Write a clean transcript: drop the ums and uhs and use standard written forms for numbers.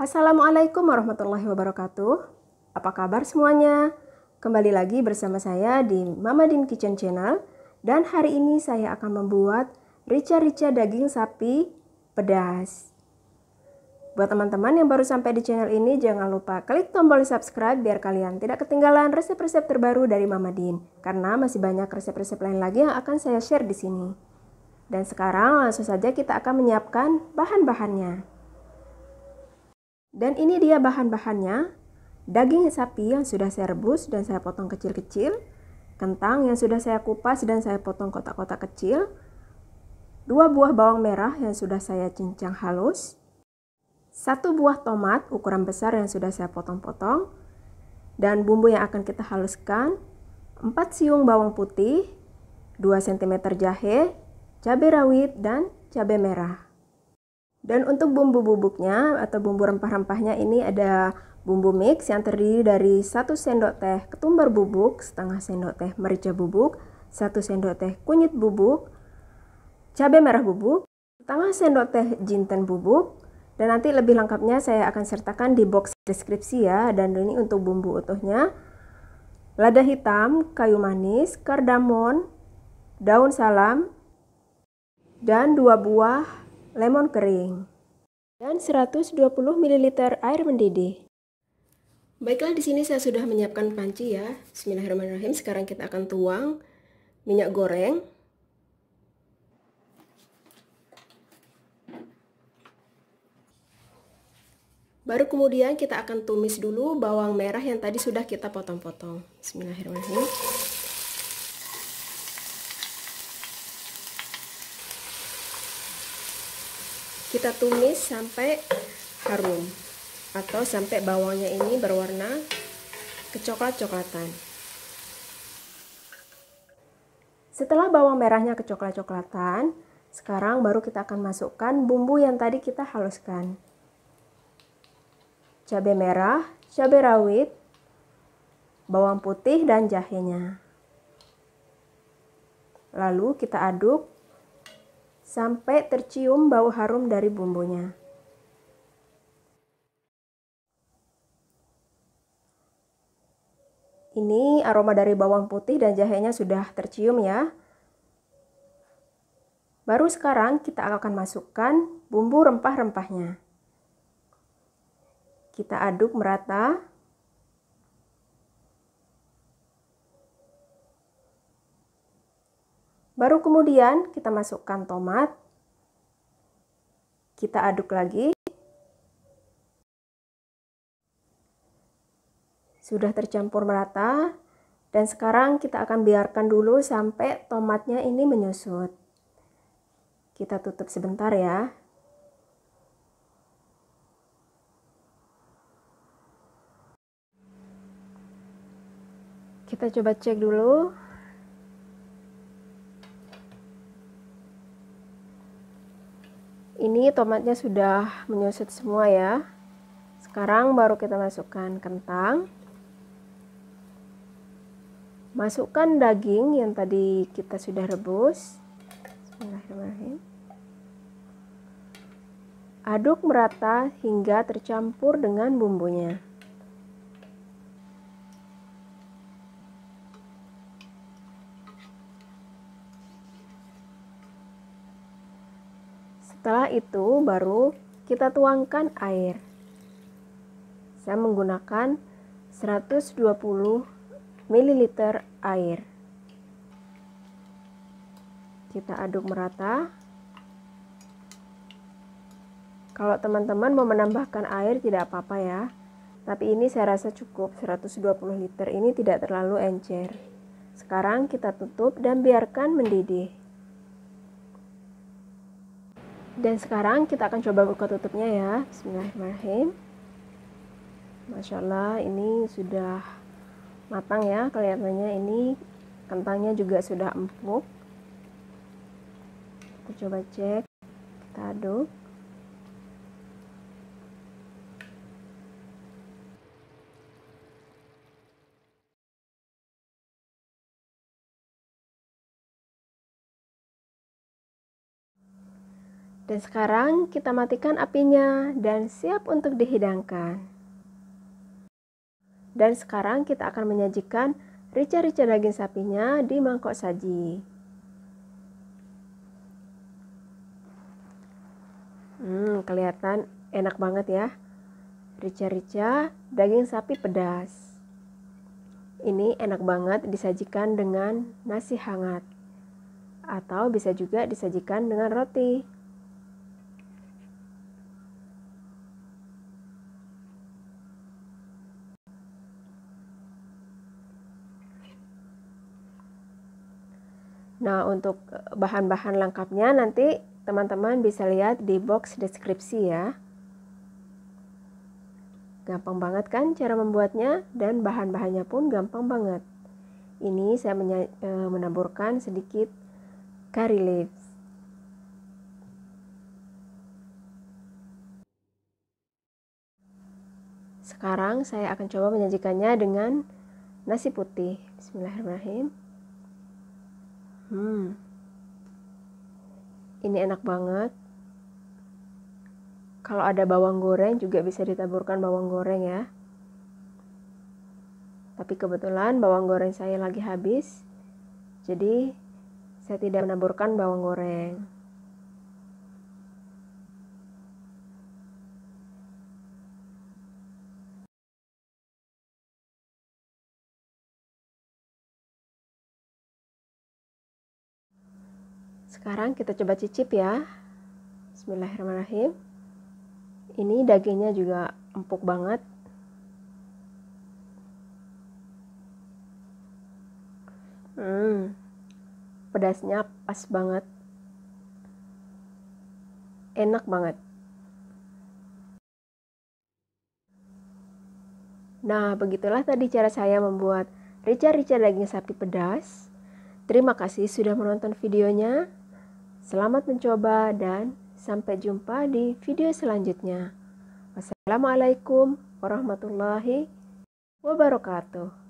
Assalamualaikum warahmatullahi wabarakatuh. Apa kabar semuanya? Kembali lagi bersama saya di Mama Din Kitchen Channel. Dan hari ini saya akan membuat rica-rica daging sapi pedas. Buat teman-teman yang baru sampai di channel ini, jangan lupa klik tombol subscribe biar kalian tidak ketinggalan resep-resep terbaru dari Mama Din. Karena masih banyak resep-resep lain lagi yang akan saya share di sini. Dan sekarang langsung saja kita akan menyiapkan bahan-bahannya. Dan ini dia bahan-bahannya. Daging sapi yang sudah saya rebus dan saya potong kecil-kecil. Kentang yang sudah saya kupas dan saya potong kotak-kotak kecil. 2 buah bawang merah yang sudah saya cincang halus. 1 buah tomat ukuran besar yang sudah saya potong-potong. Dan bumbu yang akan kita haluskan. 4 siung bawang putih. 2 cm jahe. Cabai rawit dan cabai merah. Dan untuk bumbu bubuknya atau bumbu rempah-rempahnya ini ada bumbu mix yang terdiri dari 1 sendok teh ketumbar bubuk, setengah sendok teh merica bubuk, 1 sendok teh kunyit bubuk, cabai merah bubuk, setengah sendok teh jinten bubuk, dan nanti lebih lengkapnya saya akan sertakan di box deskripsi ya. Dan ini untuk bumbu utuhnya, lada hitam, kayu manis, kardamon, daun salam, dan 2 buah lemon kering, dan 120 ml air mendidih. Baiklah, di sini saya sudah menyiapkan panci ya. Bismillahirrahmanirrahim. Sekarang kita akan tuang minyak goreng. Baru kemudian kita akan tumis dulu bawang merah yang tadi sudah kita potong-potong. Bismillahirrahmanirrahim. Kita tumis sampai harum atau sampai bawangnya ini berwarna kecoklat-coklatan. Setelah bawang merahnya kecoklat-coklatan, sekarang baru kita akan masukkan bumbu yang tadi kita haluskan. Cabai merah, cabai rawit, bawang putih dan jahenya. Lalu kita aduk sampai tercium bau harum dari bumbunya. Ini aroma dari bawang putih dan jahenya sudah tercium ya. Baru sekarang kita akan masukkan bumbu rempah-rempahnya. Kita aduk merata. Baru kemudian kita masukkan tomat. Kita aduk lagi. Sudah tercampur merata. Dan sekarang kita akan biarkan dulu sampai tomatnya ini menyusut. Kita tutup sebentar ya. Kita coba cek dulu. Ini tomatnya sudah menyusut semua ya. Sekarang baru kita masukkan kentang. Masukkan daging yang tadi kita sudah rebus. Bismillahirrahmanirrahim. Aduk merata hingga tercampur dengan bumbunya. Setelah itu baru kita tuangkan air. Saya menggunakan 120 ml air. Kita aduk merata. Kalau teman-teman mau menambahkan air tidak apa-apa ya. Tapi ini saya rasa cukup, 120 liter ini tidak terlalu encer. Sekarang kita tutup dan biarkan mendidih. Dan sekarang kita akan coba buka tutupnya ya. Bismillahirrahmanirrahim. Masya Allah, ini sudah matang ya. Kelihatannya ini kentangnya juga sudah empuk. Kita coba cek. Kita aduk. Dan sekarang kita matikan apinya dan siap untuk dihidangkan. Dan sekarang kita akan menyajikan rica-rica daging sapinya di mangkok saji. Kelihatan enak banget ya. Rica-rica daging sapi pedas. Ini enak banget disajikan dengan nasi hangat. Atau bisa juga disajikan dengan roti. Nah, untuk bahan-bahan lengkapnya nanti teman-teman bisa lihat di box deskripsi ya. Gampang banget kan cara membuatnya, dan bahan-bahannya pun gampang banget. Ini saya menaburkan sedikit curry leaves. Sekarang saya akan coba menyajikannya dengan nasi putih. Bismillahirrahmanirrahim. Ini enak banget. Kalau ada bawang goreng juga bisa ditaburkan bawang goreng ya. Tapi kebetulan bawang goreng saya lagi habis, jadi saya tidak menaburkan bawang goreng. Sekarang kita coba cicip ya. Bismillahirrahmanirrahim. Ini dagingnya juga empuk banget. Pedasnya pas banget. Enak banget. Nah, begitulah tadi cara saya membuat rica-rica daging sapi pedas. Terima kasih sudah menonton videonya. Selamat mencoba dan sampai jumpa di video selanjutnya. Wassalamualaikum warahmatullahi wabarakatuh.